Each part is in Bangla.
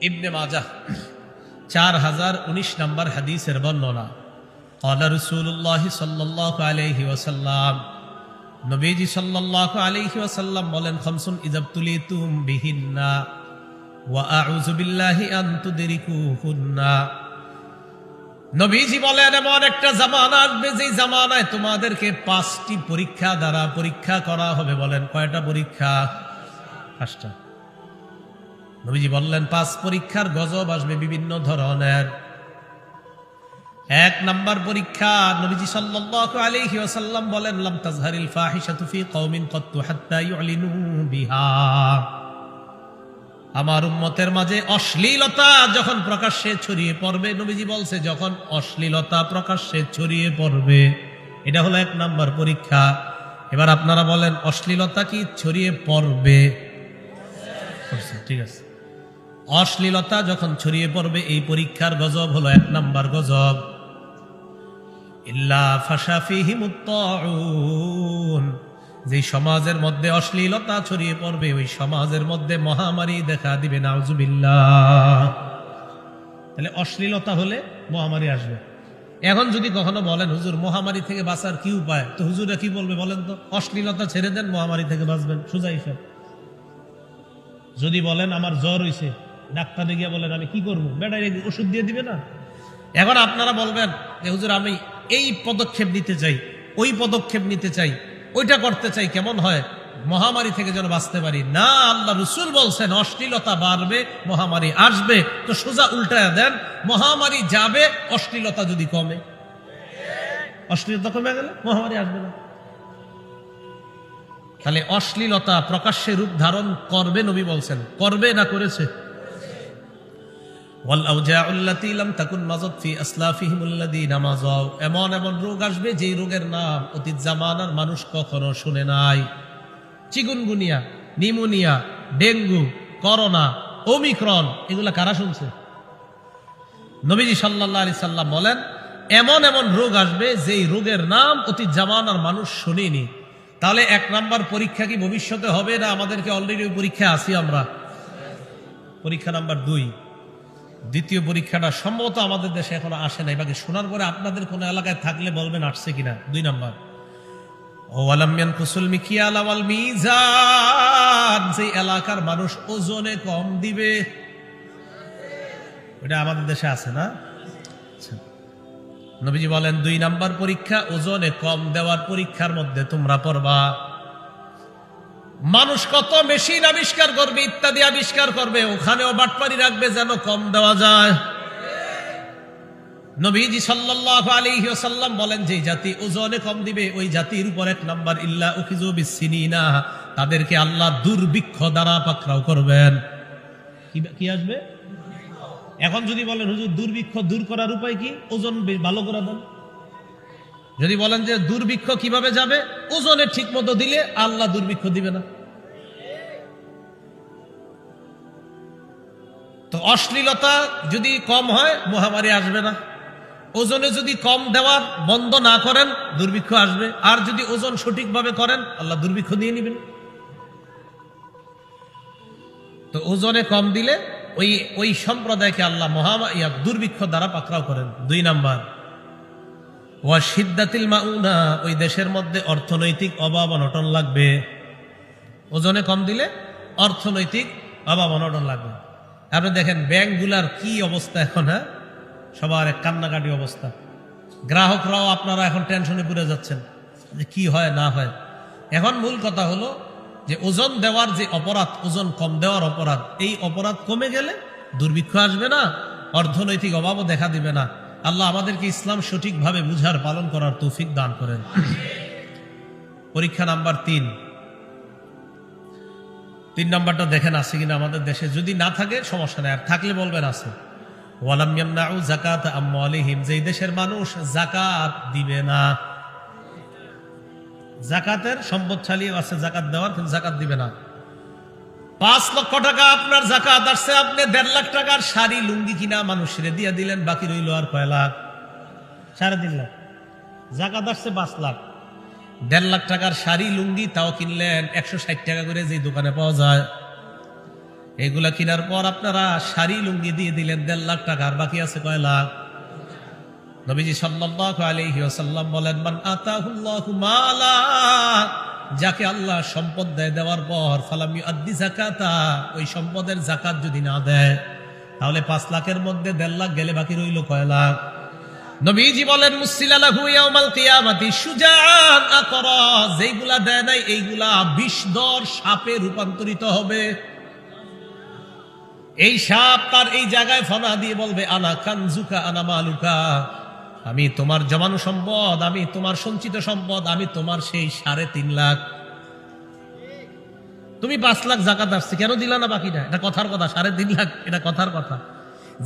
ইবনে মাজাহ 4019 নম্বর হাদিসের বর্ণনা। ক্বালা রাসূলুল্লাহ সাল্লাল্লাহু আলাইহি ওয়াসাল্লাম, নবীজি সাল্লাল্লাহু আলাইহি ওয়াসাল্লাম বলেন, খামসুন ইযাবতুলিতুম বিহিন্না ওয়া আউযু বিল্লাহি আন তুদরিকুহুন্না। নবীজি বলেন, এমন একটা জামানা আসবে যে জামানায় তোমাদেরকে 5টি পরীক্ষা দ্বারা পরীক্ষা করা হবে। বলেন কয়টা পরীক্ষা? 5টা। নবীজি বললেন 5 পরীক্ষার গজব আসবে বিভিন্ন ধরনের। 1 নাম্বার পরীক্ষা, নবীজি সাল্লাল্লাহু আলাইহি ওয়াসাল্লাম বলেন, লাম তাজহারিল ফাহিশাতু ফি কওমিন কাত্তু হাত্তা ইউলিনু বিহা। আমার উম্মতের মাঝে অশ্লীলতা যখন প্রকাশ্যে ছড়িয়ে পড়বে, নবীজি বলছে যখন অশ্লীলতা প্রকাশ্যে ছড়িয়ে পড়বে, এটা হলো 1 নাম্বার পরীক্ষা। এবার আপনারা বলেন অশ্লীলতা কি ছড়িয়ে পড়বে? ঠিক আছে, অশ্লীলতা যখন ছড়িয়ে পড়বে এই পরীক্ষার গজব হলো 1 নাম্বার গজব, ইল্লা ফাশা ফীহিমুত তাউন। যে সমাজের মধ্যে অশ্লীলতা ছড়িয়ে পড়বে ওই সমাজের মধ্যে মহামারী দেখা দিবে, নাউজুবিল্লাহ। তাহলে অশ্লীলতা হলে মহামারী আসবে। এখন যদি কখনো বলেন হুজুর মহামারী থেকে বাঁচার কি উপায়, তো হুজুরা কি বলবে বলেন তো? অশ্লীলতা ছেড়ে দেন, মহামারী থেকে বাঁচবেন, সোজা হিসাব। যদি বলেন আমার জ্বর হইছে, ডাক্তারে গিয়ে বলেন আমি কি করবো, বেটা ওষুধ দিয়ে দিবে না। এখন আপনারা বলবেন যে হুজুর আমি এই পদক্ষেপ নিতে চাই, ওই পদক্ষেপ নিতে চাই, ওইটা করতে চাই, কেমন হয় মহামারী থেকে যেন বাঁচতে পারি। না, আল্লাহ রাসূল বলছেন অশ্লীলতা বাড়বে, মহামারী আসবে। তো সোজা উল্টায়া দেন, মহামারী যাবে, অশ্লীলতা যদি কমে। অশ্লীলতা কমে গেলে মহামারী আসবে না। তাহলে অশ্লীলতা প্রকাশ্যে রূপ ধারণ করবে, নবী বলছেন করবে না করেছে? ওয়াল আউজাউল্লাতী লাম তাকুন মাযাত ফি আসলাফিহিমুল্লাযীনা মাযাউ। এমন এমন রোগ আসবে যেই রোগের নাম অতীত জামানার মানুষ কখনো শুনে নাই। Chikungunya, pneumonia, dengue, corona, Omicron, এগুলা কারা শুনছে? নবীজি সাল্লাল্লাহু আলাইহি সাল্লাম বলেন এমন এমন রোগ আসবে যেই রোগের নাম অতীত জামানার মানুষ শুনেনি। তাহলে 1 নাম্বার পরীক্ষা কি ভবিষ্যতে হবে না আমাদেরকে অলরেডি পরীক্ষা আছি আমরা? পরীক্ষা নাম্বার 2। দ্বিতীয় পরীক্ষাটা সম্ভবত আমাদের দেশে এখনো আসে নাই, বাকি শোনার পরে আপনাদের কোন এলাকায় থাকলে বলবেন আসছে কিনা। 2 নাম্বার, ওয়ালাম ইয়ানকুসুল মিকিয়াল ওয়াল মিজান। যে এলাকার মানুষ ওজনে কম দিবে, এটা আমাদের দেশে আছে না? নবীজি বলেন 2 নাম্বার পরীক্ষা ওজনে কম দেওয়ার পরীক্ষার মধ্যে তোমরা পড়বা। মানুষ কত মেশিন আবিষ্কার করবে, ইত্যাদি আবিষ্কার করবে, ওখানেও বাটপারি রাখবে যেন কম দেওয়া যায়। নবীজি সাল্লাল্লাহু আলাইহি ওয়াসাল্লাম বলেন যে জাতি ওজনে কম দিবে ওই জাতির উপর 1 নাম্বার ইল্লা উখিযু বিসসিনিনা, তাদেরকে আল্লাহ দুর্ভিক্ষ দ্বারা পাকড়াও করবেন। কি আসবে? এখন যদি বলেন হুজুর দুর্ভিক্ষ দূর করার উপায় কি, ওজন ভালো করে দেন। যদি বলেন যে দুর্ভিক্ষ কিভাবে যাবে, ওজনে ঠিক মতো দিলে আল্লাহ দুর্ভিক্ষ দিবে না। তো অশ্লীলতা যদি কম হয় মহামারী আসবে না। ওজনে যদি কম দেওয়ার বন্ধ না করেন দুর্ভিক্ষ আসবে, আর যদি ওজন সঠিকভাবে করেন আল্লাহ দুর্ভিক্ষ দিয়ে নেবেন। তো ওজনে কম দিলে ওই সম্প্রদায়কে আল্লাহ দুর্ভিক্ষ দ্বারা পাকড়াও করেন। 2 নাম্বার, ওয়া শিদ্দাতিল মাউনা, ওই দেশের মধ্যে অর্থনৈতিক অভাব অনটন লাগবে। ওজনে কম দিলে অর্থনৈতিক অভাব অনটন লাগবে। আপনি দেখেন ব্যাংকগুলার কি অবস্থা এখন, হ্যাঁ, সবার এক কান্নাকাটি অবস্থা। গ্রাহকরাও আপনারা এখন টেনশনে পড়ে যাচ্ছেন যে কি হয় না হয়। এখন মূল কথা হলো যে ওজন দেওয়ার যে অপরাধ, ওজন কম দেওয়ার অপরাধ, এই অপরাধ কমে গেলে দুর্ভিক্ষ আসবে না, অর্থনৈতিক অভাবও দেখা দিবে না। আল্লাহ আমাদেরকে ইসলাম সঠিকভাবে বুঝার পালন করার তৌফিক দান করেন। পরীক্ষা নাম্বার 3। 3 নাম্বারটা দেখেন আছে কিনা আমাদের দেশে। যদি না থাকে সমস্যা নেই, আর থাকলে বলবেন আছে। ওয়ালাম ইয়ামনাউ যাকাত আমওয়ালিহিম, যে দেশের মানুষ যাকাত দিবে না। যাকাতের সম্পদশালী আছে যাকাত দেওয়ার, কিন্তু যাকাত দিবে না। 5 লক্ষ টাকা আপনার যাকাত আসছে, আপনি 1.5 লাখ টাকার শাড়ি লুঙ্গি কিনা মানুষের দিয়ে দিলেন, বাকি রইল আর কয় লাখ? 3.5 লাখ। যাকাত আসছে 5 লাখ, 1.5 লাখ টাকার শাড়ি লুঙ্গি তাও কিনলেন 160 টাকা করে, যে দোকানে পাওয়া যায়। এগুলা কেনার পর আপনারা শাড়ি লুঙ্গি দিয়ে দিলেন 1.5 লাখ টাকা, আর বাকি আছে কয় লাখ? নবীজি সাল্লাল্লাহু আলাইহি ওয়াসাল্লাম বলেন, মান আতাহুল্লাহু মালা, যাকে আল্লাহ সম্পদ দেয়, দেওয়ার পর ফালাম ইউআদ্দি যাকাতা, ওই সম্পদের যাকাত যদি না দেয়, তাহলে 5 লাখের মধ্যে 1.5 লাখ গেলে বাকি রইল কয় লাখ? নবীজি বলেন, মুসিলা লাহু ইয়াউমাল কিয়ামাতি শুজাআন আকরা, যেইগুলা দেয় নাই এইগুলা বিষধর সাপে রূপান্তরিত হবে। এই সাপ তার এই জায়গায় ফনা দিয়ে বলবে, আনা কানজুকা আনা মালুকা, আমি তোমার জমানো সম্পদ, আমি তোমার সঞ্চিত সম্পদ, আমি তোমার সেই 3.5 লাখ। তুমি 5 লাখ যাকাত আসছে, কেন দিলা না বাকিটা? এটা কথার কথা। 3.5 লাখ এটা কথার কথা।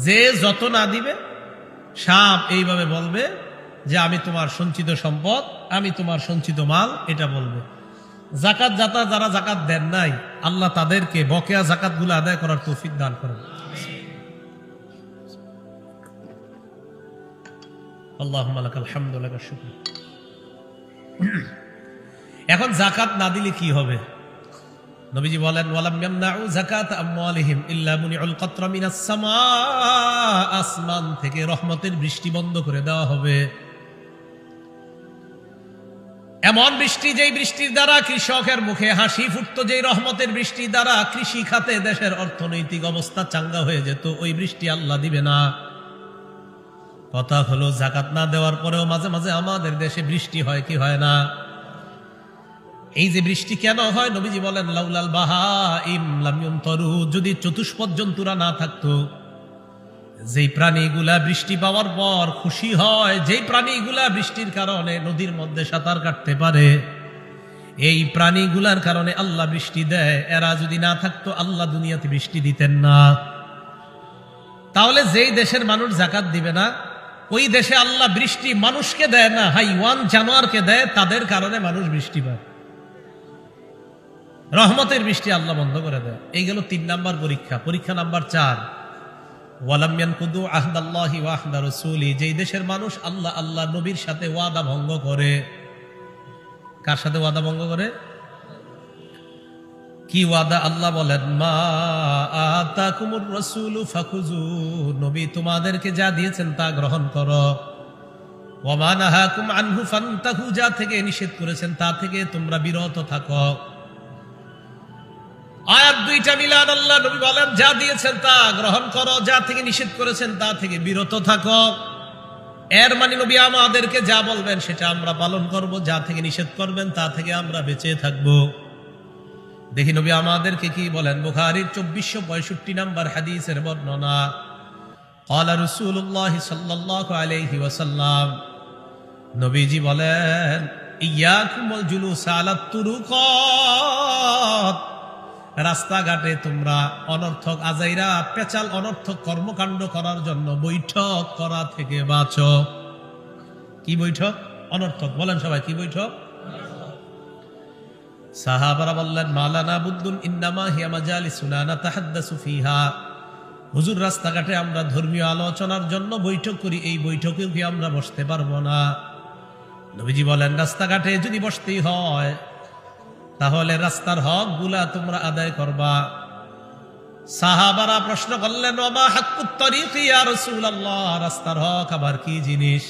যে যত না দিবে, সাপ এইভাবে বলবে যে আমি তোমার সঞ্চিত সম্পদ, আমি তোমার সঞ্চিত মাল, এটা বলবে। যাকাত যারা যাকাত দেন নাই, আল্লাহ তাদেরকে বকেয়া যাকাত গুলো আদায় করার তৌফিক দান করেন। আল্লাহুম্মা লাকাল হামদু ওয়া লাকাশ শুকর। এখন যাকাত না দিলে কি হবে? নবীজি বলেন, ওয়ালাম ইয়ামনাউ যাকাত আমওয়ালিহিম ইল্লা মুনিউল কাতরা মিনাস সামা, আসমান থেকে রহমতের বৃষ্টি বন্ধ করে দেওয়া হবে। এমন বৃষ্টি, যেই বৃষ্টির দ্বারা কৃষকের মুখে হাসি ফুটতো, যেই রহমতের বৃষ্টির দ্বারা কৃষি খাতে দেশের অর্থনৈতিক অবস্থা চাঙ্গা হয়ে যেত, ওই বৃষ্টি আল্লাহ দিবে না। কথা হলো, যাকাত না দেওয়ার পরেও মাঝে মাঝে আমাদের দেশে বৃষ্টি হয় কি হয় না? এই যে বৃষ্টি কেন হয়, নবীজি বলেন, লাউলাল বাহাইম লাম ইউমতারু, যদি চতুষ্পদ জন্তুরা না থাকতো, যেই প্রাণীগুলা বৃষ্টি পাওয়ার পর খুশি হয়, যেই প্রাণীগুলা বৃষ্টির কারণে নদীর মধ্যে সাঁতার কাটতে পারে, এই প্রাণীগুলার কারণে আল্লাহ বৃষ্টি দেয়, এরা যদি না থাকতো আল্লাহ দুনিয়াতে বৃষ্টি দিতেন না। তাহলে যেই দেশের মানুষ যাকাত দিবে না, ওই দেশে আল্লাহ বৃষ্টি মানুষকে দেয় না, হাইওয়ান জানোয়ারকে দেয়, তাদের কারণে মানুষ বৃষ্টি পায়। রহমতের বৃষ্টি আল্লাহ বন্ধ করে দেয়। এই গেল 3 নাম্বার পরীক্ষা। পরীক্ষা নাম্বার 4, ওয়ালাম ইয়ানকুদু আহদাল্লাহি ওয়া আহদা রাসূলি, যেই দেশের মানুষ আল্লাহ নবীর সাথে ওয়াদা ভঙ্গ করে। কার সাথে ওয়াদা ভঙ্গ করে? কি ওয়াদা? আল্লাহ বলেন, মা আতাকুমুর রাসূলু ফাখুযু, নবী তোমাদেরকে যা দিয়েছেন তা গ্রহণ করো। ওয়া মা নাহাকুম আনহু ফান্তাহু, যা থেকে নিষেধ করেছেন তা থেকে তোমরা বিরত থাকো। আয়াত 2টা মিলান। আল্লাহ নবী বলেন, যা দিয়েছেন তা গ্রহণ করো, যা থেকে নিষেধ করেছেন তা থেকে বিরত থাকো। এর মানে নবী আমাদেরকে যা বলবেন সেটা আমরা পালন করব, যা থেকে নিষেধ করবেন তা থেকে আমরা বেঁচে থাকব। দেখি নবী আমাদেরকে কি বলেন। বুখারীর 2465 নাম্বার হাদিসের বর্ণনা, ক্বালা রাসূলুল্লাহ সাল্লাল্লাহু আলাইহি ওয়াসাল্লাম, নবীজি বলেন, ইয়াকুমুল জুলুস আলাত তুরুকাত, রাস্তাঘাটে তোমরা অনর্থক আজাইরা পেচাল অনর্থক কর্মকাণ্ড করার জন্য বৈঠক করা থেকে বাঁচো। কি বৈঠক? অনর্থক। বলেন সবাই, কি বৈঠক? সাহাবারা বললেন, মালানা বুদ্দুন ইন্নামা হিয়া মাজালিসুনা নাতাহাদ্দাসু ফিহা, হুজুর রাস্তাঘাটে আমরা ধর্মীয় আলোচনার জন্য বৈঠক করি, এই বৈঠকে কি আমরা বসতে পারবো না? নবীজি বলেন, রাস্তাঘাটে যদি বসতেই হয় তাহলে রাস্তার হক গুলা তোমরা আদায় করবা। সাহাবারা প্রশ্ন করলেন, ওমা হাক্কুত তরিক ইয়া রাসূলুল্লাহ, রাস্তার হক আবার কি জিনিস?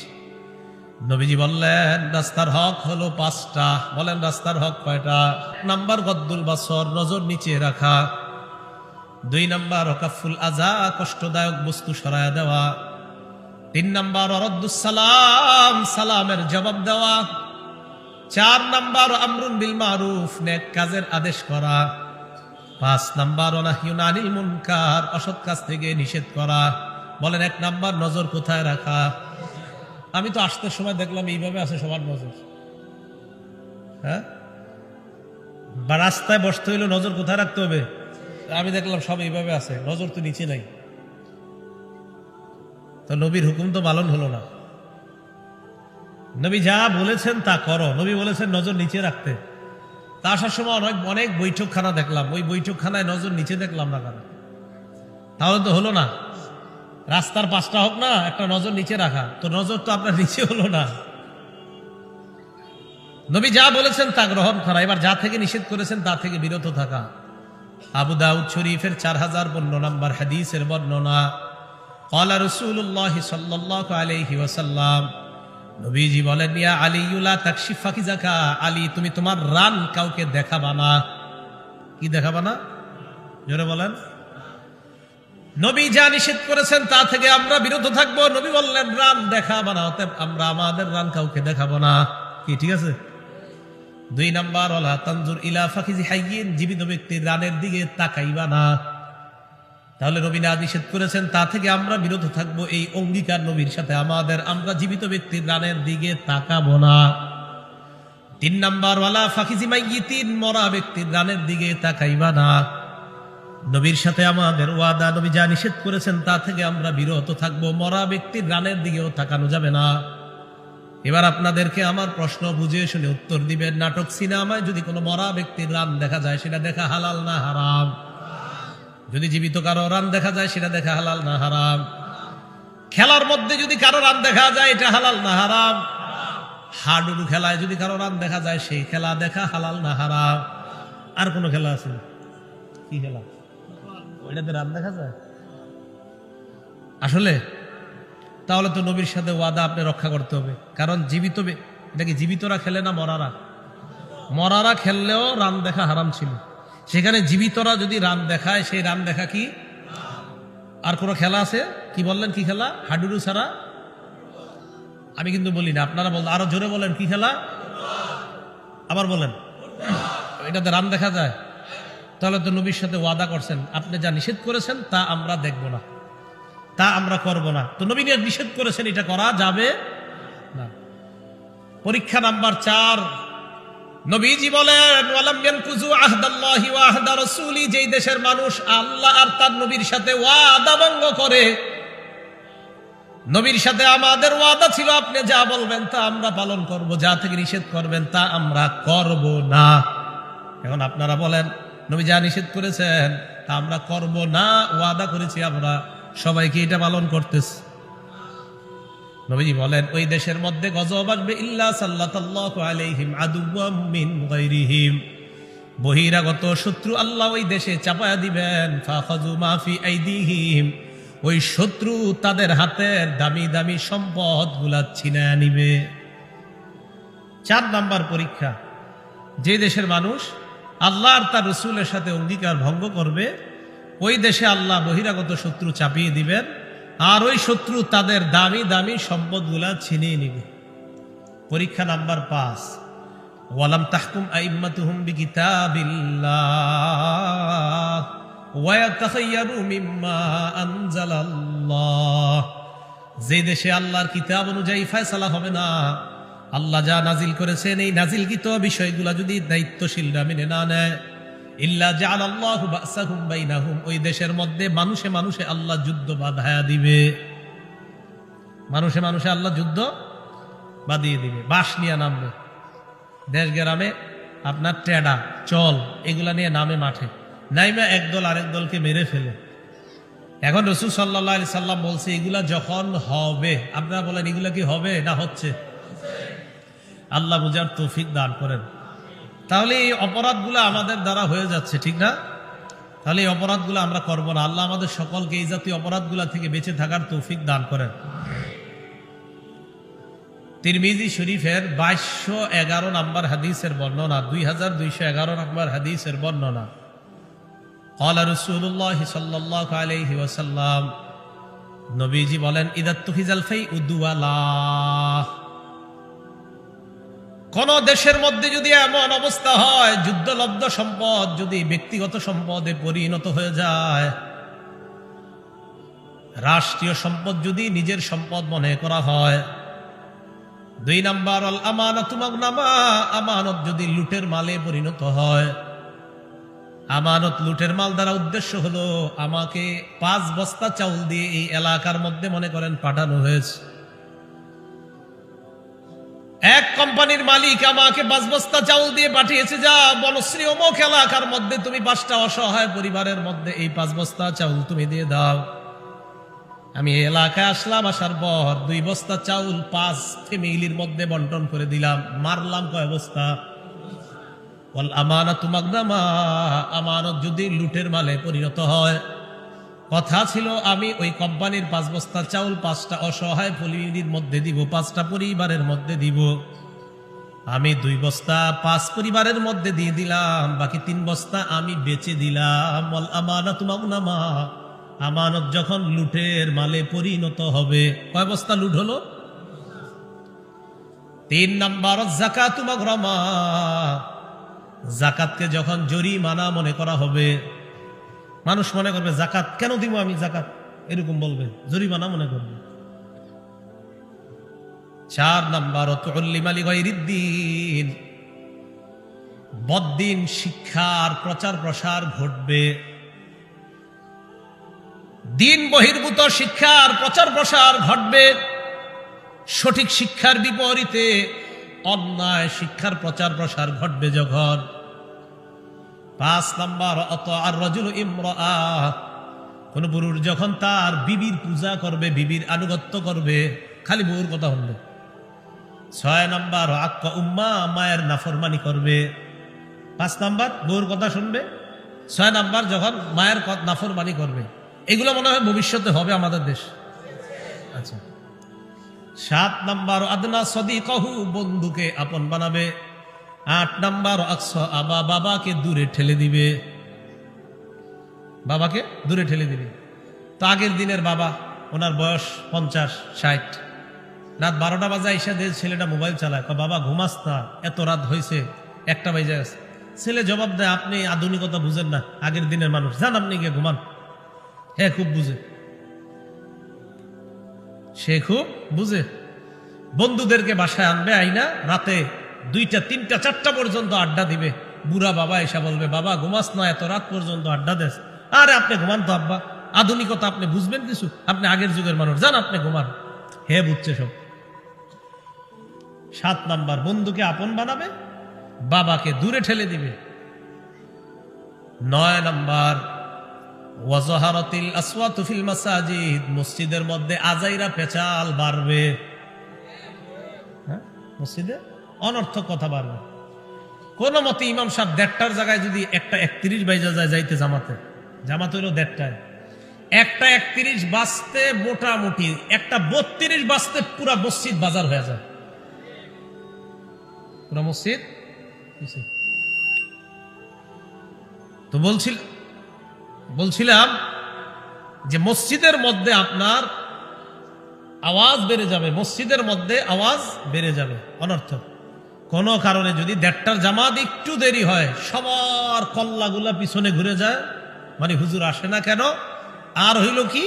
নবীজি বললেন, রাস্তার হক হলো 5টা। বলেন, রাস্তার হক কয়টা? নাম্বার গদ্দুল বাসর, নজর নিচে রাখা। 2 নাম্বার ওয়াকাফুল আযা, কষ্টদায়ক বস্তু সরায়া দেওয়া। 3 নাম্বার ওয়ারদ্দুস সালাম, সালামের জবাব দেওয়া। 4 নাম্বার আমরুন বিল মারুফ, নেক কাজের আদেশ করা। 5 নাম্বার নাহয়ুন আনিল মুনকার, অসৎ কাজ থেকে নিষেধ করা। বলেন, 1 নাম্বার নজর কোথায় রাখা? আমি তো আসতে সময় দেখলাম এইভাবে আছে সবার নজর। হ্যাঁ, বা রাস্তায় বসতে হইলে নজর কোথায় রাখতে হবে? আমি দেখলাম সব এইভাবে আছে, নজর তো নিচে নাই। তো নবীর হুকুম তো পালন হলো না। নবী যা বলেছেন তা করো। নবী বলেছেন নজর নিচে রাখতে। তা আসার সময় অনেক বৈঠকখানা দেখলাম, ওই বৈঠকখানায় নজর নিচে দেখলাম না কেন? তাহলে তো হলো না। রাস্তার 5টা হোক না, একটা নজর নিচে রাখা, তো নজর তো আপনার নিচে হলো না। নবী যা বলেছেন তা গ্রহণ করা, এবার যা থেকে নিষেধ করেছেন তা থেকে বিরত থাকা। আবু দাউদ শরীফের 4052 নম্বর হাদিসের বর্ণনা। ক্বালা রাসূলুল্লাহ সাল্লাল্লাহু আলাইহি ওয়াসাল্লাম, নবীজি বলেন, ইয়া আলী লা তাকশিফ ফাকিজাকা, আলী তুমি তোমার রান কাউকে দেখাবা না। কি দেখাবা না? জোরে বলেন। নবী যা নিষেধ করেছেন তা থেকে আমরা বিরত থাকবো। নবী বললেন রান দেখাবা না, অতএব আমরা আমাদের রান কাউকে দেখাবো না। কি ঠিক আছে? 2 নাম্বার, ওয়ালা তানজুর ইলা ফাকিজি হাইয়িন, জীবিত ব্যক্তির রানের দিকে তাকাইবা না। তাহলে নবী না নিষেধ করেছেন তা থেকে আমরা বিরত থাকবো, এই অঙ্গীকার নবীর সাথে আমাদের, আমরা জীবিত ব্যক্তির রানের দিকে তাকাবো না। 3 নাম্বার, ওয়ালা ফাকিজি মাইয়িতিন, মরা ব্যক্তির রানের দিকে তাকাইবা না। নবীর সাথে আমাদের ওয়াদা, নবী যা নিষেধ করেছেন তা থেকে আমরা বিরত থাকবো, মরা ব্যক্তির রানের দিকেও তাকানো যাবে না। এবার আপনাদেরকে আমার প্রশ্ন বুঝে শুনে উত্তর দিবেন। নাটক সিনেমায় যদি কোনো মরা ব্যক্তির রান দেখা যায়, সেটা দেখা হালাল না হারাম? যদি জীবিত কারো রান দেখা যায়, সেটা দেখা হালাল না হারাম? খেলার মধ্যে যদি কারো রান দেখা যায়, এটা হালাল না হারাম? হাডুডু খেলায় যদি কারো রান দেখা যায়, সেই খেলা দেখা হালাল না হারাম? আর কোন খেলা আছে? কি খেলা? ওইটাতে রান দেখা যায় আসলে? তাহলে তো নবীর সাথে ওয়াদা আপনি রক্ষা করতে হবে। কারণ জীবিত, এটা কি জীবিতরা খেলে না মরারা? মরারা খেললেও রান দেখা হারাম ছিল, সেখানে জীবিতরা যদি রান দেখায়, সেই রান দেখা কি? আর কোন খেলা আছে? কি বললেন? কি খেলা? হাডুডু ছাড়া? আমি কিন্তু বলি না, আপনারা বলেন, আরো জোরে বলেন। কি খেলা? আবার বলেন। এটাতে রান দেখা যায়? তাহলে তো নবীর সাথে ওয়াদা করছেন, আপনি যা নিষেধ করেছেন তা আমরা দেখব না, তা আমরা করব না। তো নবী নিষেধ করেছেন, এটা করা যাবে না। পরীক্ষা নাম্বার 4, নবীজি বলেন, ওয়ালাম ইয়ানকুযু আহদাল্লাহি ওয়া আহদা রাসূলি, যেই দেশের মানুষ আল্লাহ আর তার নবীর সাথে ওয়াদা ভঙ্গ করে। নবীর সাথে আমাদের ওয়াদা ছিল, আপনি যা বলবেন তা আমরা পালন করব, যা থেকে নিষেধ করবেন তা আমরা করব না। এখন আপনারা বলেন, নবী যা নিষেধ করেছেন তা আমরা করব না, ওয়াদা করেছি আমরা, সবাইকে এটা পালন করতেছে। নবীজি বলেন, ওই দেশের মধ্যে গজব আসবে, ইল্লা সাল্লাতাল্লাহু আলাইহিম আদুওয়াম মিন গায়রিহিম, বহিরাগত শত্রু আল্লাহ ওই দেশে চাপায়া দিবেন। ফাখাযু মা ফি আইদিহিম, ওই শত্রু তাদের হাতের দামি দামি সম্পদ গুলা ছিনায় নিবে। 4 নাম্বার পরীক্ষা, যে দেশের মানুষ আল্লাহ আর তার রাসূলের সাথে অঙ্গীকার ভঙ্গ করবে, ওই দেশে আল্লাহ বহিরাগত শত্রু চাপিয়ে দিবেন, আর ওই শত্রু তাদের দামি দামি সম্পদগুলা ছিনিয়ে নিবে। পরীক্ষা নাম্বার 5, ওয়ালাম তাহকুম আইম্মাতুহুম বিকিতাবিল্লাহ ওয়া ইয়াতাখায়্যারু মিম্মা আনজালাল্লাহ, যে দেশে আল্লাহর কিতাব অনুযায়ী ফয়সালা হবে না, আল্লাহ যা নাজিল করেছেন এই নাজিলকৃত বিষয়গুলা যদি দায়িত্বশীলরা মেনে না নেয়, ইল্লা জাআলাল্লাহু বাসাহুম বাইনাহুম, ওই দেশের মধ্যে মানুষে মানুষে আল্লাহ যুদ্ধ বাঁধায়া দিবে। মানুষে মানুষে আল্লাহ যুদ্ধ বাঁধিয়ে দিবে, বাঁশ নিয়ে নামবে। দেশ গ্রামে আপনার টেডা চল এগুলা নিয়ে নামে মাঠে, নাইমা একদল আরেক দলকে মেরে ফেলে। এখন রাসূল সাল্লাল্লাহু আলাইহি সাল্লাম বলছে, এগুলা যখন হবে, আপনারা বলেন এগুলা কি হবে না হচ্ছে? আল্লাহ বুঝার তৌফিক দান করেন। তাহলে এই অপরাধগুলো আমাদের দ্বারা হয়ে যাচ্ছে, ঠিক না? তাহলে এই অপরাধগুলো আমরা করব না। আল্লাহ আমাদের সকলকে এই জাতীয় অপরাধগুলো থেকে বেঁচে থাকার তৌফিক দান করেন। তিরমিজি শরীফের 2211 নম্বর হাদিসের বর্ণনা, 2211 নম্বর হাদিসের বর্ণনা। ক্বালা রাসূলুল্লাহ সাল্লাল্লাহু আলাইহি ওয়াসাল্লাম, নবীজি বলেন, ইদা তুহিজাল ফাইউ দুওয়ালা, কোন দেশের মধ্যে যদি এমন অবস্থা হয়, যুদ্ধলব্ধ সম্পদ যদি ব্যক্তিগত সম্পদে পরিণত হয়ে যায়, রাষ্ট্রীয় সম্পদ যদি নিজের সম্পদ মনে করা হয়। 2 নাম্বার, আল আমানাতু মাগনামা, আমানত যদি লুটের মালে পরিণত হয়। আমানত লুটের মাল দ্বারা উদ্দেশ্য হলো, আমাকে 5 বস্তা চাউল দিয়ে এই এলাকার মধ্যে মনে করেন পাঠানো হয়েছে। এক কোম্পানির মালিক আমাকে 5 বস্তা চাউল দিয়ে পাঠিয়েছে, যা বনশ্রী অমুক এলাকার মধ্যে তুমি 5টা অসহায় পরিবারের মধ্যে এই 5 বস্তা চাউল তুমি দিয়ে দাও। আমি এই এলাকায় আসলাম, আসার পর 2 বস্তা চাউল 5 ফ্যামিলির মধ্যে বন্টন করে দিলাম। মারলাম কয় বস্তা? ওয়াল আমানাতু মাগনামা, আমানত যদি লুটের মালে পরিণত হয়। কথা ছিল আমি ওই কোম্পানির 5 বস্তা চাউল 5টা অসহায় পরিবারের মধ্যে দিব, 5টা পরিবারের মধ্যে দিব। আমি 2 বস্তা 5 পরিবারের মধ্যে দিয়ে দিলাম, বাকি 3 বস্তা আমি বেচে দিলাম। ওয়াল আমানাতু মাগনামা, আমানত যখন লুটের মালে পরিণত হবে। কয় বস্তা লুট হলো? 3 নাম্বার যাকাতু মাগরামা, যাকাতকে যখন জরিমানা মনে করা হবে। মানুষ মনে করবে যাকাত কেন দিব আমি, যাকাত এরকম বলবে, জরিমানা মনে করবে। 4 নাম্বার তুল্লিমা লিগাইরিদ্দিন, বদ্দিন শিক্ষার প্রচার প্রসার ঘটবে। দিন বহির্ভূত শিক্ষার প্রচার প্রসার ঘটবে। সঠিক শিক্ষার বিপরীতে অন্যায় শিক্ষার প্রচার প্রসার ঘটবে যখন। 5 নাম্বার আর রাজুল ইমরাআ, কোন পুরুষ যখন তার বিবির পূজা করবে, বিবির আনুগত্য করবে, খালি বউর কথা শুনবে। 6 নাম্বার আক্কা উম্মা, মায়ের নাফরমানি করবে। 5 নাম্বার বউর কথা শুনবে, 6 নাম্বার যখন মায়ের নাফরমানি করবে। এগুলো মনে হয় ভবিষ্যতে হবে আমাদের দেশ। আচ্ছা, 7 নাম্বার আদনা সদিকাহু, বন্ধুকে আপন বানাবে। 8 নাম্বার আকসা আবা, বাবাকে দূরে ঠেলে দিবে, বাবাকে দূরে ঠেলে দিবে। তো আগের দিনের বাবা, ওনার বয়স 50-60, রাত 12টা বাজে এসে দিয়ে ছেলেটা মোবাইল চালায়, বাবা ঘুমাস না, এত রাত হয়েছে, 1টা বাজে গেছে। ছেলে জবাব দেয়, আপনি আধুনিকতা বুঝেন না, আগের দিনের মানুষ, যান আপনি গিয়ে ঘুমান। হ্যাঁ, খুব বুঝে, সে খুব বুঝে। বন্ধুদেরকে বাসায় আনবে, আইনা রাতে 2টা 3টা 4টা পর্যন্ত আড্ডা দিবে। বুড়া বাবা এসে বলবে, বাবা ঘুমাস না, এত রাত পর্যন্ত আড্ডা দেস। আরে আপনি ঘুমান তো আব্বা, আধুনিকতা আপনি বুঝবেন কিছু, আপনি আগের যুগের মানুষ, যান আপনি ঘুমান। হে বুঝছে সব। 7 নাম্বার বন্ধুকে আপন বানাবে, বাবাকে দূরে ঠেলে দিবে। 9 নাম্বার ওয়াজাহারাতিল আসওয়াতু ফিল মাসাজিদ, মসজিদের মধ্যে আজাইরা পেচাল বাড়বে। মসজিদে অনর্থক কথা বাড়বে। কোন মতে ইমাম সাহেব 1:30টার জায়গায় যদি 1:31 বাইজা যায় যাইতে জামাতে, জামাত হইল 1:30টায়, 1:31 বাজতে মোটামুটি 1:32 বাজতে পুরা মসজিদ বাজার হয়ে যায়, পুরা মসজিদ। তো বলছিলাম যে মসজিদের মধ্যে আপনার আওয়াজ বেড়ে যাবে, মসজিদের মধ্যে আওয়াজ বেড়ে যাবে অনর্থক। কোন কারণে যদি 1:30টার জামাত একটু দেরি হয়, সবার কল্লাগুলা পিছনে ঘুরে যায়, মানে হুজুর আসে না কেন। আর হইল কি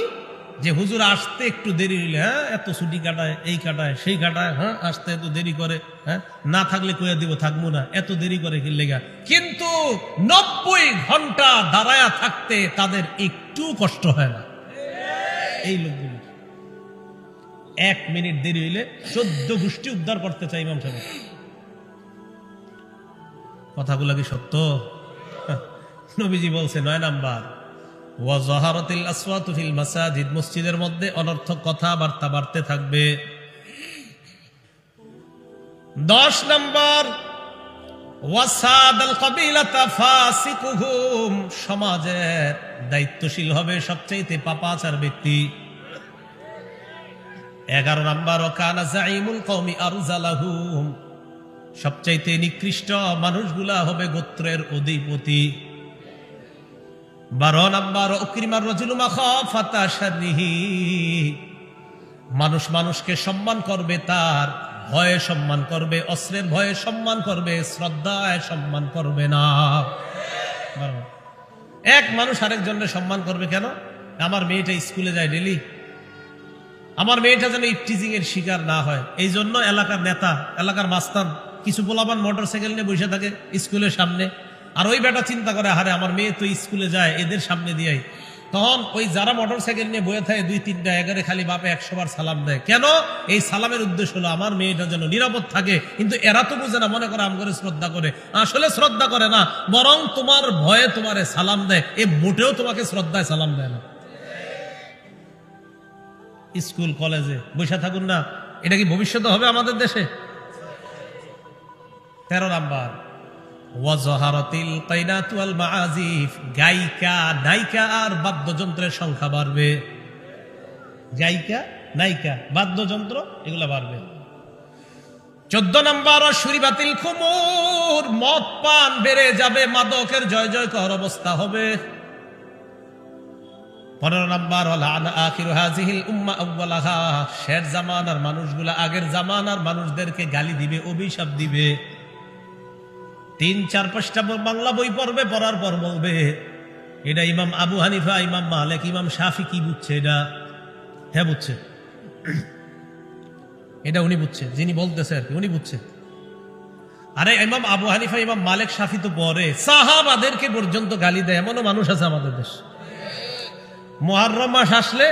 যে হুজুর আসতে একটু দেরি হইলে, হ্যাঁ এত ছুটি কাটায়, এই কাটায়, সেই কাটায়, হ্যাঁ আসতে এত দেরি করে, হ্যাঁ না থাকলে কইয়া দিব থাকবো না, এত দেরি করে কি লেগা। কিন্তু 90 ঘন্টা দাঁড়ায়া থাকতে তাদের একটু কষ্ট হয় না। এই লোকগুলো 1 মিনিট দেরি হইলে 14 গোষ্ঠী উদ্ধার করতে চাই ইমাম সাহেব। কথাগুলো কি সত্য? নবীজি বলছে 9 নাম্বার ওয়াজাহারাতিল আসওয়াতু ফিল মাসাজিদ, মসজিদের মধ্যে অনর্থক কথাবার্তা বাড়তে থাকবে। 10 নাম্বার ওয়াসাদাল কাবিলাতা ফাসিকুহুম, সমাজের দায়িত্বশীল হবে সবচেয়ে পাপাচার ব্যক্তি। 11 নাম্বার ওয়াকানা জাইমুল কওমি আরজালাহুম, সবচাইতে নিকৃষ্ট মানুষগুলা হবে গোত্রের অধিপতি। 12 নাম্বার উকরিমার রাজুলু মাখাফাতা শাররিহি, মানুষ মানুষকে সম্মান করবে, তার ভয়ে সম্মান করবে, অস্ত্রের ভয়ে সম্মান করবে, শ্রদ্ধায় সম্মান করবে না। এক মানুষ আরেকজনের সম্মান করবে কেন? আমার মেয়েটা স্কুলে যায় ডেলি, আমার মেয়েটা যেন ইফটিজিং এর শিকার না হয়, এই জন্য এলাকার নেতা, এলাকার মাস্তান কিছু পোলাপান মোটরসাইকেল নিয়ে বসে থাকে স্কুলের সামনে। আর ওই বেটা চিন্তা করে, আরে আমার মেয়ে তো স্কুলে যায়, এদের সামনে দিয়াই। তখন ওই যারা মোটরসাইকেল নিয়ে বয়ে থাকে 2-3টা এগারে খালি বাপে 100 বার সালাম দেয়। কেন? এই সালামের উদ্দেশ্য হলো আমার মেয়েটা যেন নিরাপদ থাকে। কিন্তু এরা তো বুঝে না, মনে করে আম করে শ্রদ্ধা করে, আসলে শ্রদ্ধা করে না, বরং তোমার ভয়ে তোমারে সালাম দেয়। এ মোটেও তোমাকে শ্রদ্ধায় সালাম দেয় না। স্কুল কলেজে বসে থাকুন না, এটা কি ভবিষ্যতে হবে আমাদের দেশে? 13 নাম্বার ওয়াজহারাতিল কাইনাত ওয়াল মাআজিফ, গায়িকা নায়িকা আর বাদ্যযন্ত্রের সংখ্যা বাড়বে। গায়িকা নায়িকা বাদ্যযন্ত্র এগুলা বাড়বে। 14 নম্বর শুরিবাতিল খুমুর, মদ পান বেড়ে যাবে, মাদকের জয় জয়কার অবস্থা হবে। 15 নম্বর ওয়ালানা আখিরু হাযিহিল উম্মাহ আউওয়ালাহা, শের জামানার মানুষগুলা আগের জামানার মানুষদেরকে গালি দিবে, অভিশাপ দিবে। 3-4 পৃষ্ঠা বাংলা বই পড়বে, পড়ার পর বলবে এটা ইমাম আবু হানিফা, ইমাম মালিক, ইমাম শাফি কি বুঝছে এটা? হ্যাঁ বুঝছে, এটা উনি বুঝছে, যিনি বলতেছে আর কি উনি বুঝছে। আরে ইমাম আবু হানিফা, ইমাম মালিক, শাফি তো পরে সাহাবাদেরকে পর্যন্ত গালি দেয়, এমনও মানুষ আছে আমাদের দেশে। মুহররম মাস আসলে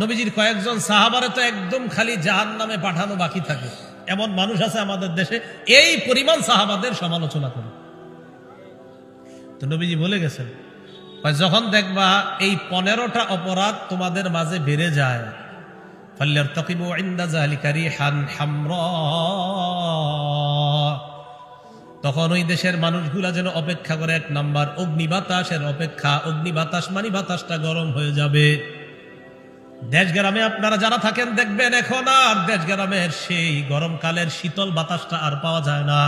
নবীজির কয়েকজন সাহাবারে তো একদম খালি জাহান্নামে পাঠানো বাকি থাকে, এমন মানুষ আছে আমাদের দেশে, এই পরিমাণ সাহাবাদের সমালোচনা করে। তো নবীজি বলে গেছেন, যখন দেখবা এই 15টা অপরাধ তোমাদের মাঝে বেড়ে যায়, ফাল্যারতাকিবু ইনদা যালিকা রিহান হামরা, তখন ওই দেশের মানুষগুলা যেন অপেক্ষা করে 1 নাম্বার অগ্নি বাতাসের অপেক্ষা। অগ্নি বাতাস মানে বাতাসটা গরম হয়ে যাবে। দেশ গ্রামে আপনারা যারা থাকেন দেখবেন এখন আর দেশ গ্রামের সেই গরমকালের শীতল বাতাসটা আর পাওয়া যায় না।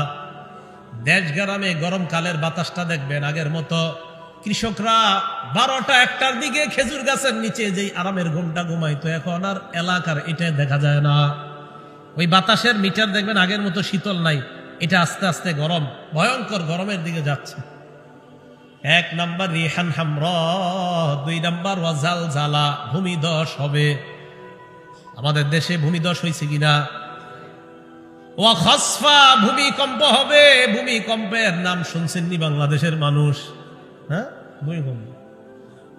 দেশ গ্রামে গরমকালের বাতাসটা দেখবেন আগের মতো কৃষকরা 12টা 1টার দিকে খেজুর গাছের নিচে যেই আরামের ঘুমটা ঘুমাইতো, এখন আর এলাকার এটা দেখা যায় না। ওই বাতাসের মিটার দেখবেন আগের মতো শীতল নাই, এটা আস্তে আস্তে গরম, ভয়ঙ্কর গরমের দিকে যাচ্ছে। 1 নাম্বার রিহান হামরা, 2 নাম্বার ওয়াজালজালা, ভূমিধস হবে। আমাদের দেশে ভূমিধস হয়েছে কিনা? ওয়া খাসফা, ভূমিকম্প হবে। ভূমিকম্পের নাম শুনছেননি বাংলাদেশের মানুষ? হ্যাঁ, ভূমিকম্প।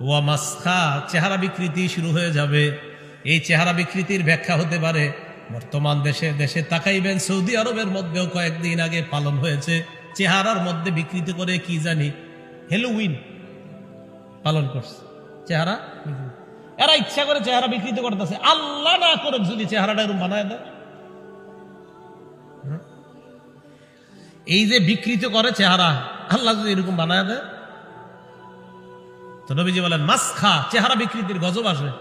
ওয়া মাসখা, চেহারা বিকৃতি শুরু হয়ে যাবে। এই চেহারা বিকৃতির ব্যাখ্যা হতে পারে বর্তমান দেশে তাকাইবেন, সৌদি আরবের মধ্যেও কয়েকদিন আগে পালন হয়েছে, চেহারার মধ্যে বিকৃতি করে কি জানি হ্যালোউইন পালন করছে। চেহারা এরা ইচ্ছা করে চেহারা বিকৃত করতেছে, আল্লাহ না করে যদি চেহারাটা এরকম বানায় দেয়। এই যে বিকৃত করে চেহারা, আল্লাহ যদি এরকম বানায় দেয়, তো নবীজি বলেন মাসখা, চেহারা বিকৃতির গজব আসবে।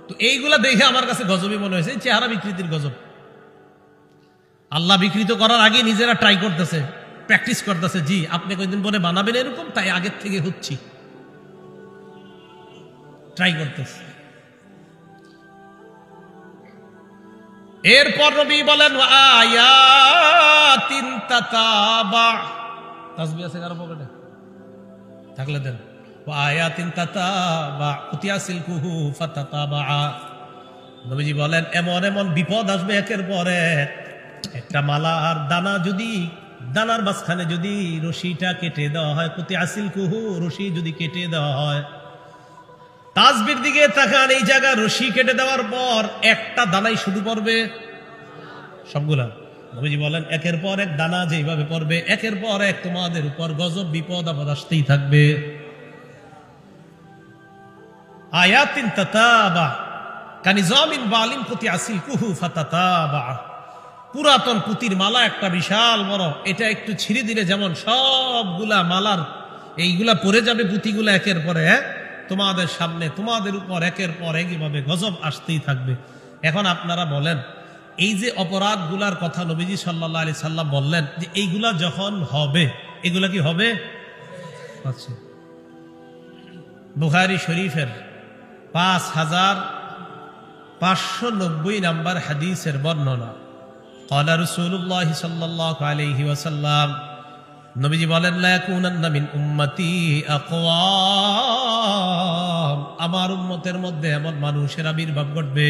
তো এইগুলা দেখে আমার কাছে গজবই মনে হয়েছে, চেহারা বিকৃতির গজব। আল্লাহ বিকৃত করার আগে নিজেরা ট্রাই করতেছে, প্র্যাকটিস করতেছে। জি, আপনি কয়েকদিন পরে বানাবেন এরকম, তাই আগের থেকে হচ্ছি, ট্রাই করতেছে। এরপর নবী বলেন আয়াতিন তাতাবা, তাসবিহ আছে কারো পকেটে থাকলে দেন। আয়াতিন তাতাবা উতিয়াসিলকুহু ফাতাতাবা, নবীজি বলেন এমন এমন বিপদ আসবে একের পর এক। একটা মালার দানা যদি, দানার মাঝখানে যদি রশিটা কেটে দেওয়া হয়, উতিয়াসিলকুহু, রশি যদি কেটে দেওয়া হয়, তাসবির দিকে তাকান, এই জায়গা রশি কেটে দেওয়ার পর একটা দানাই শুধু পড়বে সবগুলা। নবীজি বলেন একের পর এক দানা যেভাবে পড়বে, একের পর এক তোমাদের উপর গজব বিপদ আপদ আসতেই থাকবে। আয়াতিন তাতাবা কানিজামিন বালিন কুতিয়াসিলকুহু ফাতাতাবা, পুরাতন পুতির মালা একটা বিশাল বড়, এটা একটু ছিঁড়ে দিলে যেমন সবগুলা মালার এইগুলা পড়ে যাবে, পুঁতিগুলা একের পরে এক তোমাদের সামনে, তোমাদের উপর একের পর একইভাবে গজব আসতেই থাকবে। এখন আপনারা বলেন, এই যে অপরাধগুলার কথা নবীজি সাল্লাল্লাহু আলাইহি সাল্লাম বললেন যে এইগুলা যখন হবে, এগুলা কি হবে? আচ্ছা, বুখারী শরীফের 5590 নাম্বার হাদিসের বর্ণনা। ক্বালা রাসূলুল্লাহ সাল্লাল্লাহু আলাইহি ওয়াসাল্লাম, নবীজি বলেন লা ইয়াকুনান্না মিন উম্মতি আকওয়াম, আমার উম্মতের মধ্যে এমন মানুষের আবির্ভাব ঘটবে,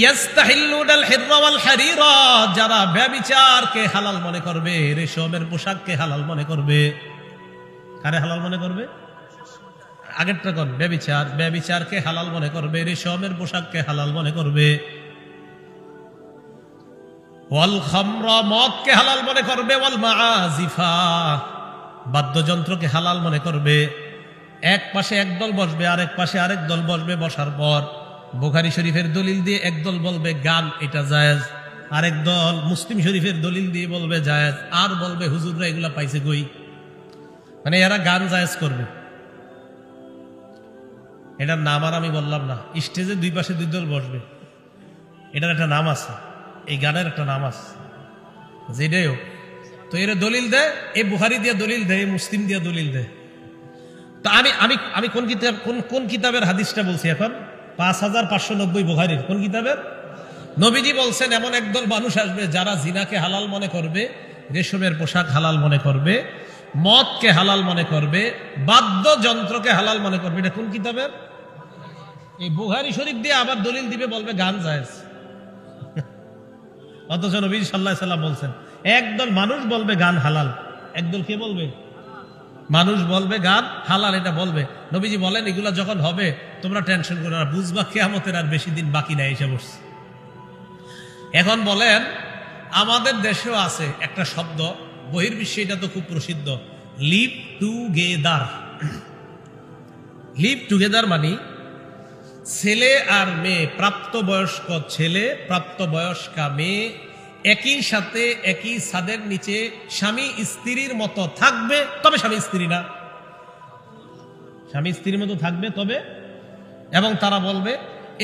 ইয়াস্তাহিল্লুনাল হিররা ওয়াল হারিরা, যারা ব্যভিচারকে হালাল মনে করবে, রেশমের পোশাককে হালাল মনে করবে। কারে হালাল মনে করবে? আগেরটা কোন? ব্যভিচার, ব্যভিচারকে হালাল মনে করবে, রেশমের পোশাককে হালাল মনে করবে। ওয়াল খামরা, মদকে হালাল মনে করবে। ওয়াল মাআজিফা, বাদ্যযন্ত্রকে হালাল মনে করবে। এক পাশে একদল বসবে, আরেক পাশে আরেক দল বসবে, বসার পর বুখারী শরীফের দলিল দিয়ে একদল বলবে গান এটা জায়েজ, আরেক দল মুসলিম শরীফের দলিল দিয়ে বলবে জায়েজ, আর বলবে হুজুররা এগুলা পাইছে কই। মানে এরা গান জায়েজ করবে। এটার নাম আর আমি বললাম না, স্টেজে দুই পাশে দুই দল বসবে, এটার একটা নাম আছে, এই গানের একটা নাম আছে, যেটাই হোক। তো এরা দলিল দেয়, এই বুখারি দিয়ে দলিল দেয়, মুসলিম দিয়ে দলিল দেয়। তো আমি আমি আমি কোন কিতাব কোন কিতাবের হাদিসটা বলছি এখন? 5590 বুখারীর কোন কিতাবের? নবীজি বলছেন এমন একদল মানুষ আসবে যারা জিনাকে হালাল মনে করবে, রেশমের পোশাক হালাল মনে করবে, মদকে হালাল মনে করবে, বাদ্যযন্ত্রকে হালাল মনে করবে। এটা কোন কিতাবের? এই বুখারী শরীফ দিয়ে আবার দলিল দিবে, বলবে গান জায়েজ। অথচ নবী সাল্লাল্লাহু আলাইহি সাল্লাম বলছেন একদল মানুষ বলবে গান হালাল, একদল কে বলবে? মানুষ বলবে গান হালাল, এটা বলবে। নবীজি বলেন এগুলা যখন হবে তোমরা টেনশন করো না, বুঝবা কিয়ামতের আর বেশি দিন বাকি নাই, এসে বসছে। এখন বলেন আমাদের দেশেও আছে একটা শব্দ, বহির্বিশ্বে এটা তো খুব প্রসিদ্ধ, লিভ টুগেদার। লিভ টুগেদার মানে ছেলে আর মেয়ে, প্রাপ্তবয়স্ক ছেলে প্রাপ্তবয়স্কা মেয়ে একই সাথে একই ছাদের নিচে স্বামী স্ত্রীর মতো থাকবে, তবে স্বামী স্ত্রী না, স্বামী স্ত্রীর মতো থাকবে তবে, এবং তারা বলবে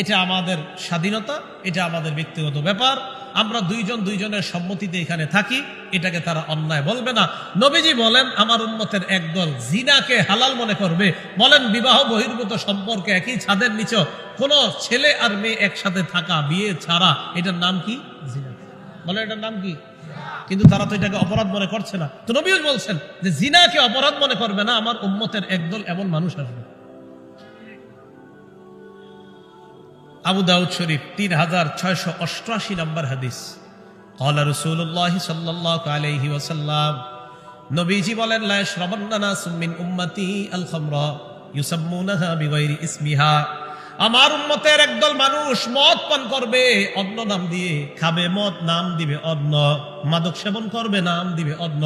এটা আমাদের স্বাধীনতা, এটা আমাদের ব্যক্তিগত ব্যাপার, আমরা দুইজনের সম্মতিতে এখানে থাকি, এটাকে তারা অন্যায় বলবে না। নবীজি বলেন আমার উম্মতের একদল জিনাকে হালাল মনে করবে। বলেন বিবাহ বহির্ভূত সম্পর্কে একই ছাদের নিচে কোনো ছেলে আর মেয়ে একসাথে থাকা, বিয়ে ছাড়া, এটার নাম কি? জিনা। বলে এটার নাম কি? কিন্তু তারা তো এটাকে অপরাধ মনে করছে না। তো নবী বলছেন যে জিনাকে অপরাধ মনে করবে না, আমার উম্মতের একদল এমন মানুষ আসবে। আবু দাউদ শরীফ 3688 নম্বর হাদিস। ক্বালা রাসূলুল্লাহ সাল্লাল্লাহু আলাইহি ওয়াসাল্লাম, নবীজি বলেন লা ইয়াশরাবান্না নাসুম মিন উম্মতি আল খামরা ইউসাম্মুনাহা বিগাইরি ইসমিহা, আমার উম্মতের একদল মানুষ মদ পান করবে অন্য নাম দিয়ে, খাবে মদ নাম দিবে অন্য, মাদক সেবন করবে নাম দিবে অন্য,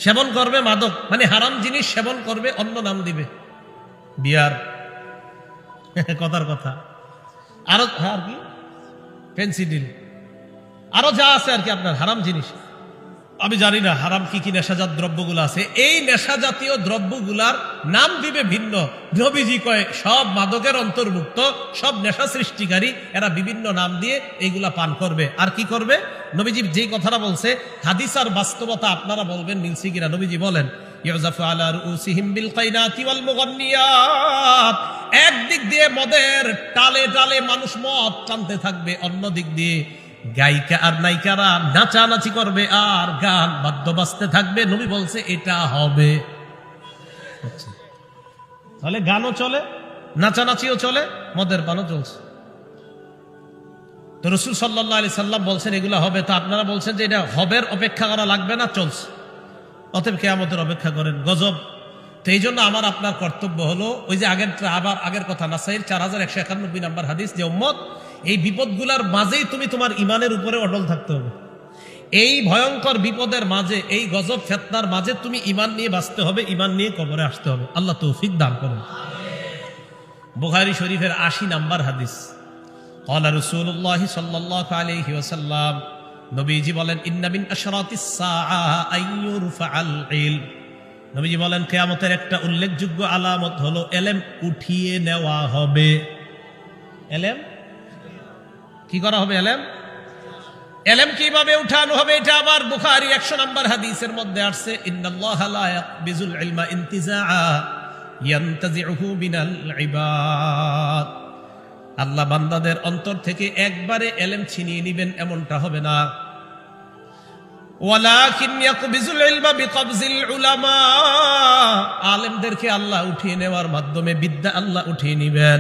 সেবন করবে মাদক মানে হারাম জিনিস সেবন করবে অন্য নাম দিবে, বিয়ার, কথার কথা, আরো আর কি পেন্সিডিল, আরো যা আছে আর কি আপনার হারাম জিনিস। আমি জানি না হারাম কি কি নেশাজাত দ্রব্যগুলো আছে, এই নেশা জাতীয় দ্রব্যগুলার নাম দিবে ভিন্ন। নবীজি কয় সব মাদকের অন্তর্ভুক্ত, সব নেশা সৃষ্টিকারী, এরা বিভিন্ন নাম দিয়ে এইগুলা পান করবে। আর কি করবে? নবীজি যেই কথাটা বলছে হাদিস আর বাস্তবতা আপনারা বলবেন মিলছে কিনা। নবীজি বলেন ইউজাফু আলা রুউসিহিম বিল কাইনাতি ওয়াল মুগান্নিয়াত, একদিক দিয়ে মদের টালে টালে মানুষ মদ টানতে থাকবে, অন্য দিক দিয়ে গায়িকা আর নায়িকারা নাচানাচি করবে আর গান বাদ্য বাজতে থাকবে। নবী বলছে এটা হবে। তাহলে গানও চলে, নাচানাচিও চলে, মদের পানও চলছে। তো রাসূল সাল্লাল্লাহু আলাইহি সাল্লাম বলছেন এগুলো হবে, তো আপনারা বলছেন যে এটা হবের অপেক্ষা করা লাগবে না, চলছে, অতএব কিয়ামতের অপেক্ষা করেন। গজব। তো এই জন্য আমার আপনার কর্তব্য হলো ওই যে আগের কথা, নাসাইর 4191 নম্বর হাদিস, যে উম্মত এই বিপদগুলার মাঝেই তুমি তোমার ইমানের উপরে অটল থাকতে হবে। এই ভয়ঙ্কর বিপদের মাঝে, এই গজব ফিতনার মাঝে তুমি ইমান নিয়ে বাঁচতে হবে, ইমান নিয়ে কবরে আসতে হবে। আল্লাহ তৌফিক দান করুন। বুখারী শরীফের 80 নম্বর হাদিস। ক্বালা রাসূলুল্লাহ সাল্লাল্লাহু আলাইহি ওয়াসাল্লাম, নবীজি বলেন ইন্না মিন আশরাতিস সাআ আইয়ুরফাআল ইলম, নবীজি বলেন কিয়ামতের একটা উল্লেখযোগ্য আলামত হলো ইলম উঠিয়ে নেওয়া হবে। ইলম কি করা হবে? ইলম কিভাবে উঠানো হবে? এটা আবার বুখারী 100 নম্বর হাদিসের মধ্যে আসছে, ইন্নাল্লাহা লা ইয়াকবিজুল ইলমা ইনতিজাআ ইয়ানতাজিউহু মিনাল ইবাদ, আল্লাহ বান্দাদের অন্তর থেকে একবারে ইলম ছিনিয়ে নেবেন এমনটা হবে না। ওয়ালাকিন ইয়াকবিজুল ইলমা বিকবজিল উলামা, আলেমদেরকে আল্লাহ উঠিয়ে নেওয়ার মাধ্যমে বিদ্যা আল্লাহ উঠিয়ে নেবেন।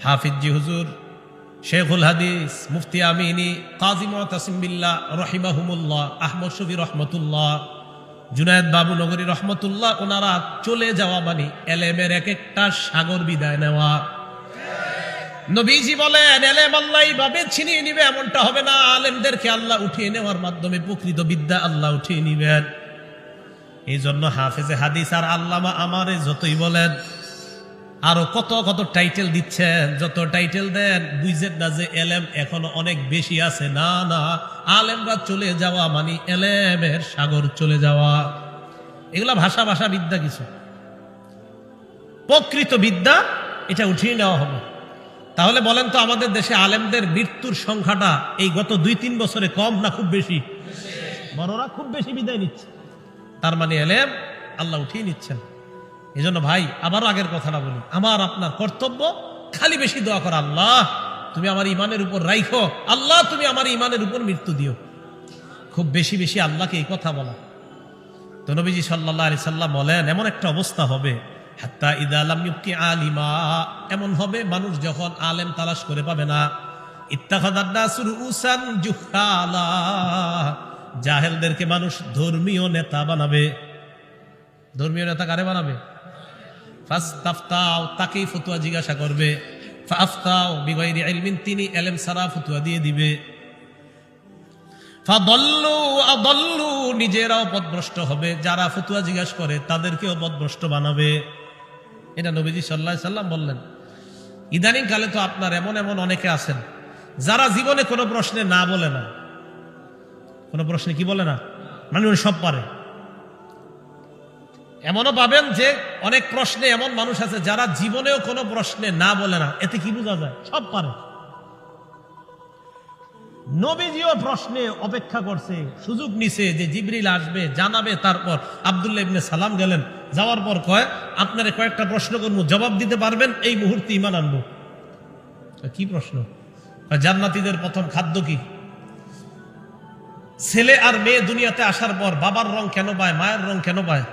হাফিজ জি হুজুর, শেখুল হাদিস, মুফতি আমিনী, কাজী মুতাসিম বিল্লাহ রহিমাহুমুল্লাহ, আহমদ শফি রহমতুল্লাহ, জুনায়েদ বাবু নগরী রহমতুল্লাহ, ওনারা চলে যাওয়া মানে এলেমের এক একটা সাগর বিদায় নেওয়া। নবীজি বলেন এলেম আল্লাহ এইভাবে ছিনিয়ে নিবে এমনটা হবে না, আলেমদেরকে আল্লাহ উঠিয়ে নেওয়ার মাধ্যমে প্রকৃত বিদ্যা আল্লাহ উঠিয়ে নিবেন। এই জন্য হাফেজে হাদিস আর আল্লামা আমারে যতই বলেন, আরো কত কত টাইটেল দিচ্ছেন, যত টাইটেল দেন বুঝেন না যে এলেম এখনো অনেক বেশি আছে। না না, আলেমরা চলে যাওয়া মানে এলেমের সাগর চলে যাওয়া। এগুলা ভাষা ভাষা বিদ্যা কিছু, প্রকৃত বিদ্যা এটা উঠিয়ে নেওয়া হবে। তাহলে বলেন তো আমাদের দেশে আলেমদের মৃত্যুর সংখ্যাটা এই গত 2-3 বছরে কম না খুব বেশি? বড়রা খুব বেশি বিদায় নিচ্ছে, তার মানে এলেম আল্লাহ উঠিয়ে নিচ্ছেন। এই জন্য ভাই আবারও আগের কথাটা বলি, আমার আপনার কর্তব্য খালি বেশি দোয়া করা, আল্লাহ তুমি আমার ইমানের উপর রাইখো, আল্লাহ তুমি আমার ইমানের উপর মৃত্যু দিও। খুব বেশি বেশি আল্লাহকে এই কথা বলা। তো নবীজি সাল্লাল্লাহু আলাইহি সাল্লাম বলেন এমন একটা অবস্থা হবে, হাত্তা ইদা লাম ইউবকি আলিমা, এমন হবে মানুষ যখন আলেম তালাশ করে পাবে না, ইত্তাখাযান নাসু রুউসান জুহালা, জাহেলদেরকে মানুষ ধর্মীয় নেতা বানাবে। ধর্মীয় নেতা কারে বানাবে? ফাস্তাফতাও, তাকেই ফতোয়া জিজ্ঞাসা করবে। ফাফতাও বিগাইরি ইলমিন, তিনি ইলম ছাড়া ফতোয়া দিয়ে দিবে। ফাদাল্লু আদাল্লু, নিজেরাও পথভ্রষ্ট হবে, যারা ফতোয়া জিজ্ঞাসা করে তাদেরকেও পথভ্রষ্ট বানাবে। এটা নবীজি সাল্লাল্লাহু আলাইহি সাল্লাম বললেন। ইদানিং কালে তো আপনার এমন এমন অনেকে আছেন যারা জীবনে কোনো প্রশ্নে না বলে না। কোনো প্রশ্নে কি বলে না, মানে উনি সব পারে। এমনও পাবেন যে অনেক প্রশ্নে এমন মানুষ আছে যারা জীবনেও কোনো প্রশ্নে না বলে না। এতে কি বোঝা যায়? সব পারে। নবীজিও প্রশ্নে অপেক্ষা করছে, সুযোগ নিছে যে জিবরিল আসবে জানাবে। তারপর আব্দুল্লাহ ইবনে সালাম গেলেন, যাওয়ার পর কয় আপনারে কয়েকটা প্রশ্ন করবো, জবাব দিতে পারবেন এই মুহূর্তে ঈমান আনবো। কি প্রশ্ন? জান্নাতীদের প্রথম খাদ্য কি? ছেলে আর মেয়ে দুনিয়াতে আসার পর বাবার রং কেন পায়, মায়ের রং কেন পায়?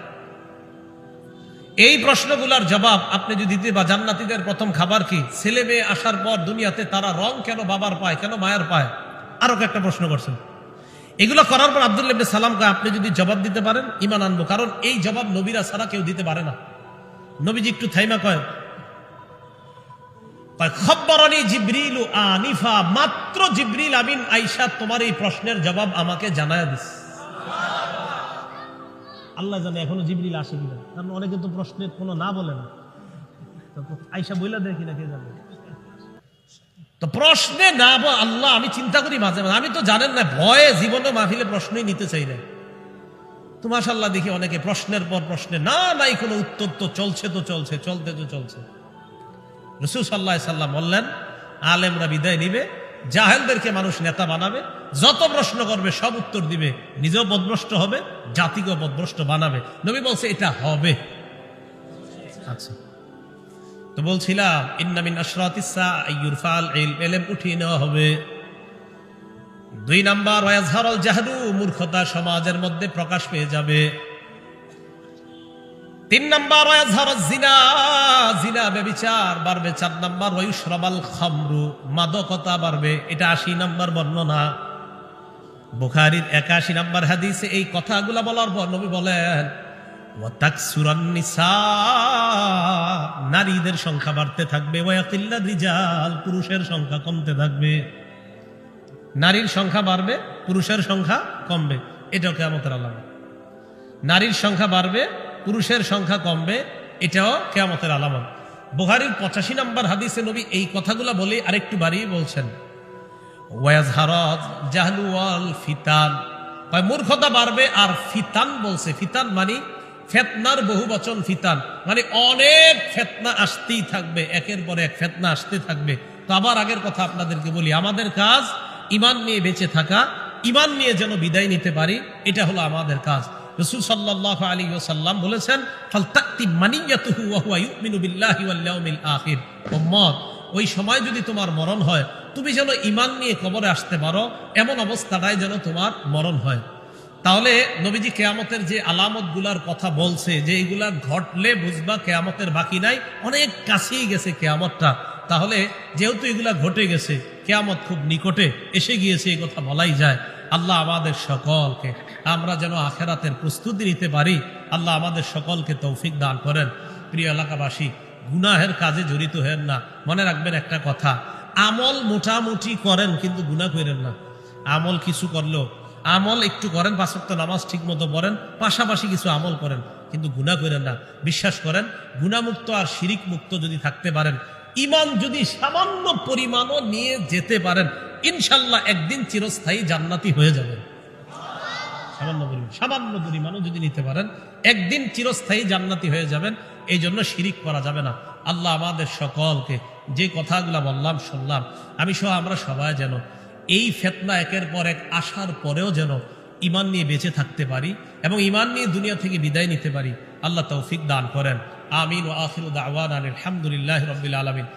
এই প্রশ্নগুলোর জবাব আপনি যদি দিতে, বা জান্নাতীদের প্রথম খাবার কি, ছেলে মেয়ে আসার পর দুনিয়াতে তারা রং কেন বাবার পায়, কেন মায়ের পায়, আরো একটা প্রশ্ন করছেন। এগুলো করার পর আব্দুল্লাহ ইবনে সালাম কয় আপনি যদি জবাব দিতে পারেন ঈমান আনবো, কারণ এই জবাব নবীরা ছাড়া কেউ দিতে পারে না। নবীজি একটু থাইমা কয় খব্বরানি জিবরিল আনিফা, মাত্র জিবরিল আমিন আয়েশা তোমার এই প্রশ্নের জবাব আমাকে জানায়া দিস। আল্লাহ জানে এখনো জিবরিল আসে কিনা, কারণ অনেকে তো প্রশ্নের কোনো না বলে না। আয়েশা বইলা দেয় কিনা কে জানে। তো প্রশ্নে না আল্লাহ, আমি চিন্তা করি মাঝে মাঝে, আমি তো জানেন না ভয়ে জীবনে মাহফিলে প্রশ্নই নিতে চাই না। তো মাশাআল্লাহ দেখি অনেকে প্রশ্নের পর প্রশ্নে না নাই কোনো উত্তর, তো চলছে তো চলছে, চলতে তো চলছে। রাসূল সাল্লাল্লাহু আলাইহি সাল্লাম বললেন আলেমরা বিদায় নিবে, জাহেলদেরকে মানুষ নেতা বানাবে, যত প্রশ্ন করবে সব উত্তর দিবে, নিজেও পথভ্রষ্ট হবে, জাতিকেও পথভ্রষ্ট বানাবে। নবী বলছে এটা হবে। আচ্ছা, তো বলছিলাম ইন্না মিন আশরাতিস সাআ আইয়ুরফাল ইলম, উঠিয়ে নেওয়া হবে। 2 নাম্বার ওয়াজহারুল জাহলু, মূর্খতা সমাজের মধ্যে প্রকাশ পেয়ে যাবে। 3 নাম্বার ওয়াজহারুজ জিনা, জিনা ব্যভিচার বাড়বে। 4 নাম্বার ওয়ায়ুশরাবাল খামরু, মাদকতা বাড়বে। এটা 80 নাম্বার বর্ণনা, বুখারীর 81 নাম্বার হাদিসে এই কথাগুলো বলার পর নবী বলেন ওয়া তাকসুরান নিসা, নারীদের সংখ্যা বাড়তে থাকবে। ওয়া ইয়াকিল্লা রিজাল, পুরুষের সংখ্যা কমতে থাকবে। নারীর সংখ্যা বাড়বে, পুরুষের সংখ্যা কমবে, এটাও কিয়ামতের আলামত। নারীর সংখ্যা বাড়বে, পুরুষের সংখ্যা কমবে, এটাও কিয়ামতের আলামত। বুখারীর 85 নাম্বার হাদিসে নবী এই কথাগুলো বলে আরেকটু বাড়িয়ে বলছেন ওয়াজহারাত জাহলু ওয়াল ফিতান, মূর্খতা বাড়বে আর ফিতান বলছে। ফিতান মানে ফিতনার বহু বচন, ফিতান মানে অনেক ফিতনা আসতেই থাকবে, একের পর এক ফিতনা আসতে থাকবে। তো আবার আগের কথা আপনাদেরকে বলি, আমাদের কাজ ঈমান নিয়ে বেঁচে থাকা, ঈমান নিয়ে যেন বিদায় নিতে পারি, এটা হলো আমাদের কাজ। রাসূল সাল্লাল্লাহু আলাইহি ওয়াসাল্লাম বলেছেন ফালতাতি মানিয়াতুহু ওয়া হুয়া ইউমিনু বিল্লাহি ওয়াল ইয়াউমিল আখির, উম্মত ওই সময় যদি তোমার মরণ হয় তুমি যেন ঈমান নিয়ে কবরে আসতে পারো, এমন অবস্থাটাই যেন তোমার মরণ হয়। তাহলে নবীজি কিয়ামতের যে আলামতগুলার কথা বলছে, যে এগুলা ঘটলে বুঝবা কিয়ামতের বাকি নাই, অনেক কাছেই গেছে কিয়ামতটা। তাহলে যেহেতু এগুলা ঘটে গেছে, কিয়ামত খুব নিকটে এসে গিয়েছে, এই কথা বলাই যায়। আল্লাহ আমাদের সকলকে, আমরা যেন আখেরাতের প্রস্তুতি নিতে পারি, আল্লাহ আমাদের সকলকে তৌফিক দান করেন। প্রিয় এলাকাবাসী, গুনাহের কাজে জড়িত হেন না। মনে রাখবেন একটা কথা, আমল মোটামুটি করেন কিন্তু গুনাহ করেন না। আমল কিছু করলেও, আমল একটু করেন, 5 ওয়াক্ত নামাজ ঠিক মতো পড়েন, পাশাপাশি কিছু আমল করেন, কিন্তু গুনাহ করেন না। বিশ্বাস করেন, গুনাহমুক্ত আর শিরিক মুক্ত যদি থাকতে পারেন, ঈমান যদি সামান্য পরিমাণও নিয়ে যেতে পারেন, ইনশাল্লাহ একদিন চিরস্থায়ী জান্নাতি হয়ে যাবেন। সামান্য পরিমাণও যদি নিতে পারেন, একদিন চিরস্থায়ী জান্নাতি হয়ে যাবেন। এই জন্য শিরিক করা যাবে না। আল্লাহ আমাদের সকলকে যে কথাগুলো বললাম শুনলাম, আমি সহ আমরা সবাই যেন এই ফিতনা একের পর এক আসার পরেও যেন ঈমান নিয়ে বেঁচে থাকতে পারি এবং ঈমান নিয়ে দুনিয়া থেকে বিদায় নিতে পারি। আল্লাহ তৌফিক দান করেন। আমিন। ওয়া আখিরু দাওয়ানা আলহামদুলিল্লাহি রাব্বিল আলামিন।